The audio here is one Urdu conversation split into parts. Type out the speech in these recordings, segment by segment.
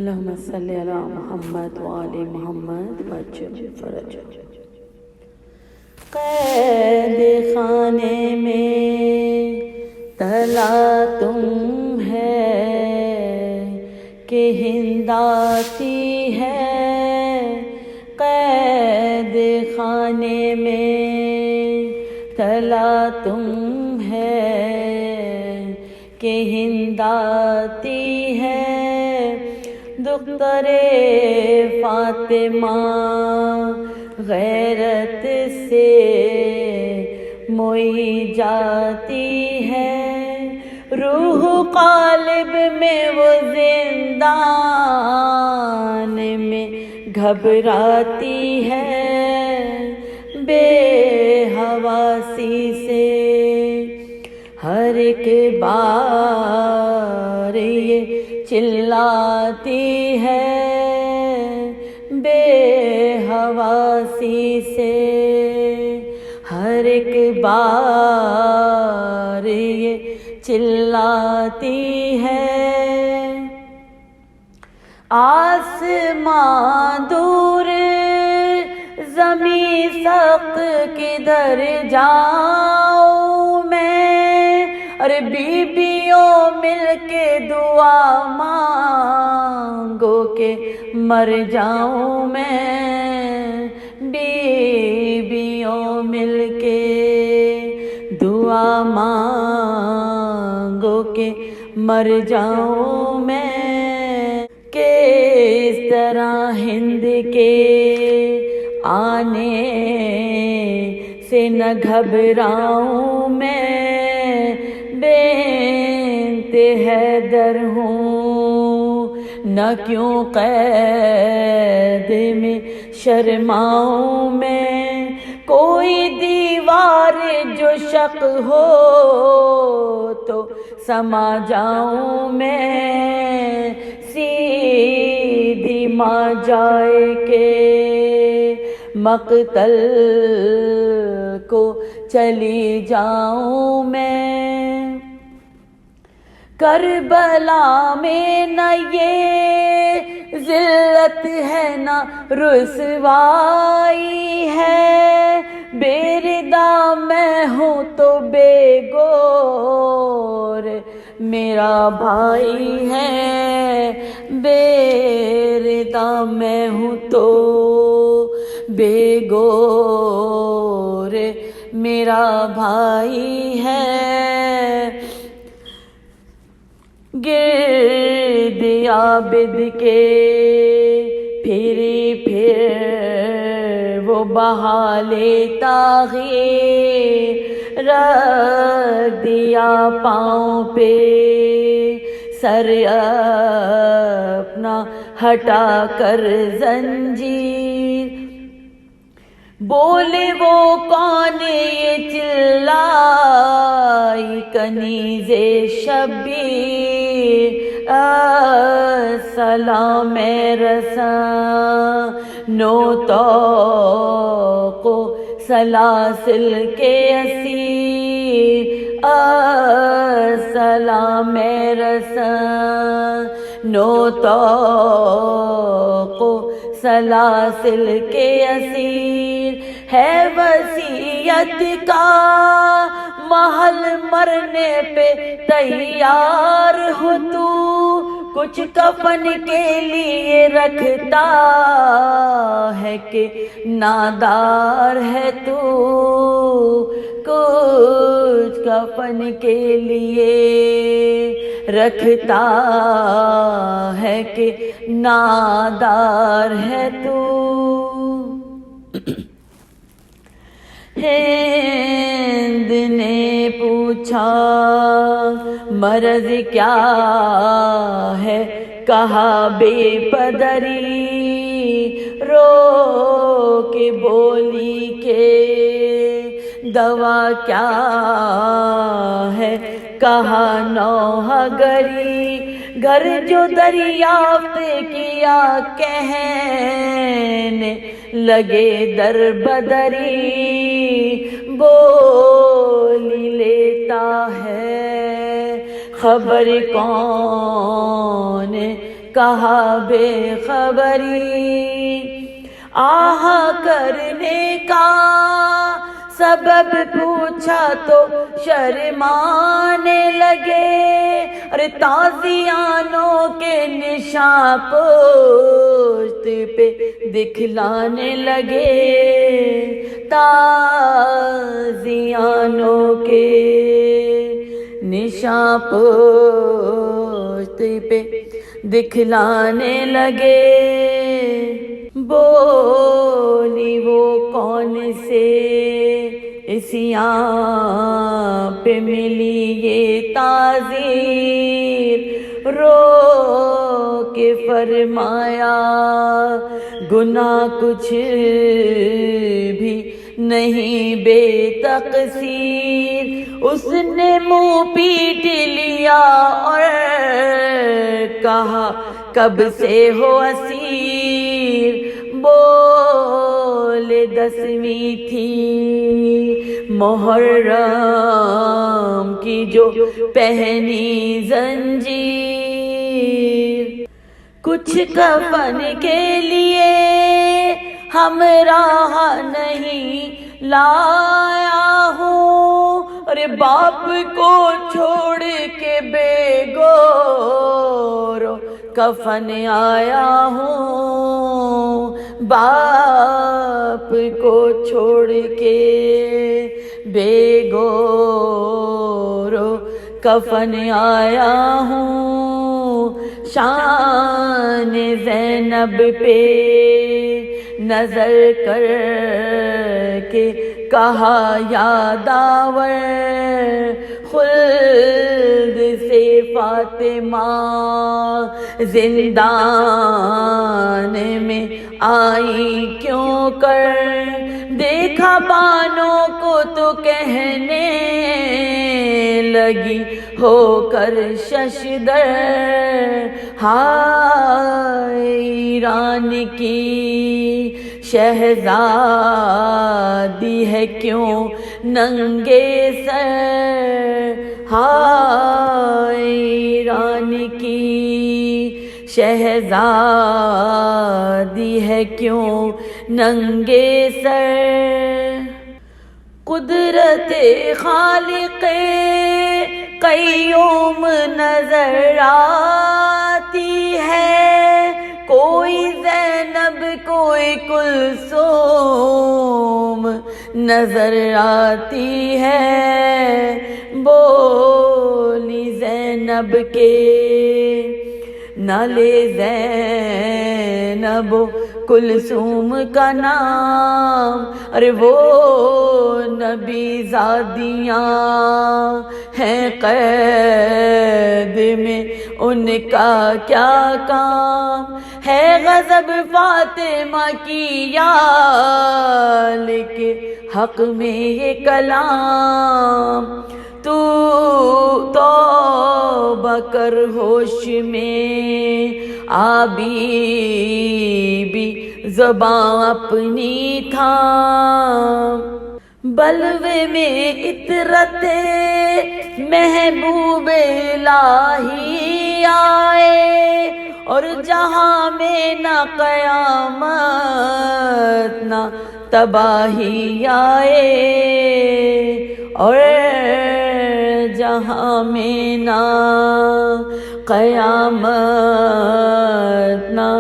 اللہم صلی علی محمد وآل محمد وجل فرج۔ قید خانے میں تلا تم ہے کہ ہند آتی ہے، قید خانے میں تلا تم ہے کہ ہند آتی ہے، دختر فاطمہ غیرت سے موئی جاتی ہے، روح قالب میں وہ زندان میں گھبراتی ہے، بے حواسی سے ہر ایک بار یہ چلاتی ہے، بے حواسی سے ہر ایک بار یہ چلاتی ہے، آسمان دور زمین سخت کدھر جاؤں میں، ارے بیویوں مل کے دعا مانگو کہ مر جاؤں میں، بیویوں مل کے دعا مانگو کہ مر جاؤں میں، کس طرح ہند کے آنے سے نہ گھبراؤں میں، بنت حیدر ہوں نہ کیوں قید میں شرماؤں میں، کوئی دیوار جو شق ہو تو سما جاؤں میں، سیدھی ماں جائے کے مقتل کو چلی جاؤں میں، کربلا میں نہ یہ ذلت ہے نہ رسوائی ہے، بے ردا میں ہوں تو بے گور میرا بھائی ہے، بے ردا میں ہوں تو بے گور میرا بھائی ہے، گرد عابد کے پھر وہ بہا لیتا ہے، رکھ دیا پاؤں پہ سر اپنا ہٹا کر زنجیر، بولے وہ کون یہ چلائی کنیز شبیر، السلام رساں نو طوق سلاسل کے اسیر، السلام رساں نو طوق سلاسل کے اسیر، ہے وصیت کا محل مرنے پہ تیار ہو تو، کچھ کفن کے لیے رکھتا ہے کہ نادار ہے تو، کچھ کفن کے لیے رکھتا ہے کہ نادار ہے تو، ہند نے پوچھا مرض کیا ہے، کہا بے پدری، رو کے بولی کہ دوا کیا ہے، کہا نوحہ گری، گھر جو دریافت کیا کہنے لگے در بدری، بولی لیتا ہے خبر کون کہا بے خبری، آہ کرنے کا سبب پوچھا تو شرمانے لگے، ارے تازیانوں کے نشاں پشت پہ دکھلانے لگے، تازیانوں کے نشاں پشت پہ دکھلانے لگے۔ بولی وہ کون سے اسیاں پہ ملی یہ تعزیر، رو کے فرمایا گناہ کچھ بھی نہیں بے تقصیر، اس نے منہ پیٹ لیا اور کہا کب سے ہو اسیر، بولے 10ویں تھی محرم کی جو پہنی زنجیر، کچھ کفن کے لیے ہمراہ نہیں لایا ہوں، ارے باپ کو چھوڑ کے بے گورو کفن آیا ہوں، باپ کو چھوڑ کے بے گورو کفن آیا ہوں، شان زینب پہ نظر کر کے کہا یادآور، خلد سے فاطمہ زندان میں آئی کیوں کر، دیکھا بانوں کو تو کہنے لگی ہو کر ششدر، ہائے ایران کی شہزادی ہے کیوں ننگے سر، ہائے ایران کی شہزادی ہے کیوں ننگے سر، قدرت خالق قیوم نظر آتی ہے، کوئی زینب کوئی کلثوم نظر آتی ہے، بولی زینب کے نہ لے زینب کلثوم کا نام، ارے وہ نبی زادیاں ہیں قید میں، ان کا کیا کام ہے، غضب فاطمہ کی یال کے حق میں یہ کلام، تو توبہ کر ہوش میں آبی بھی زباں اپنی تھام، بلوے میں عطرت محبوب الہی آئے، اور جہاں میں نہ قیامت نہ تباہی آئے، اور جہاں میں نہ قیامت نہ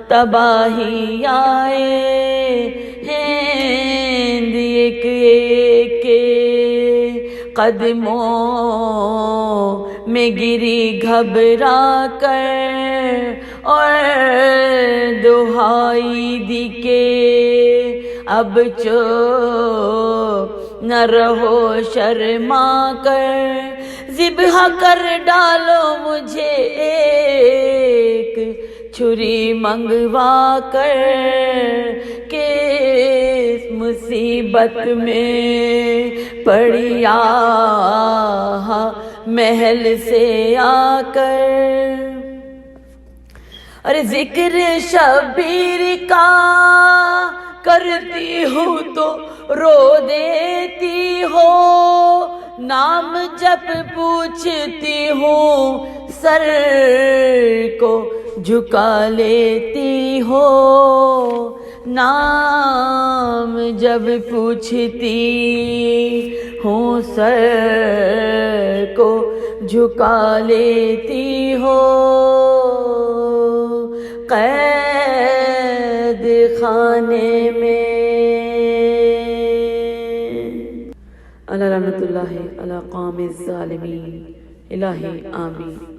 تباہی آئے، ہند ایک ایک کے قدموں میں گری گھبرا کر، اور دہائی دی کے اب چپ نہ رہو شرما کر، ذبح کر ڈالو مجھے ایک چھری منگوا کر، کہ اس مصیبت میں پڑی آہ محل سے آ کر، ارے ذکر شبیر کا کرتی ہوں تو رو دیتی ہو، نام جب پوچھتی ہوں سر کو جھکا لیتی ہو، نام جب پوچھتی ہوں سر کو جھکا لیتی ہو، قید خانے میں۔ اللہ رحمت اللہ علی قوم الظالمین۔ الہی آمین۔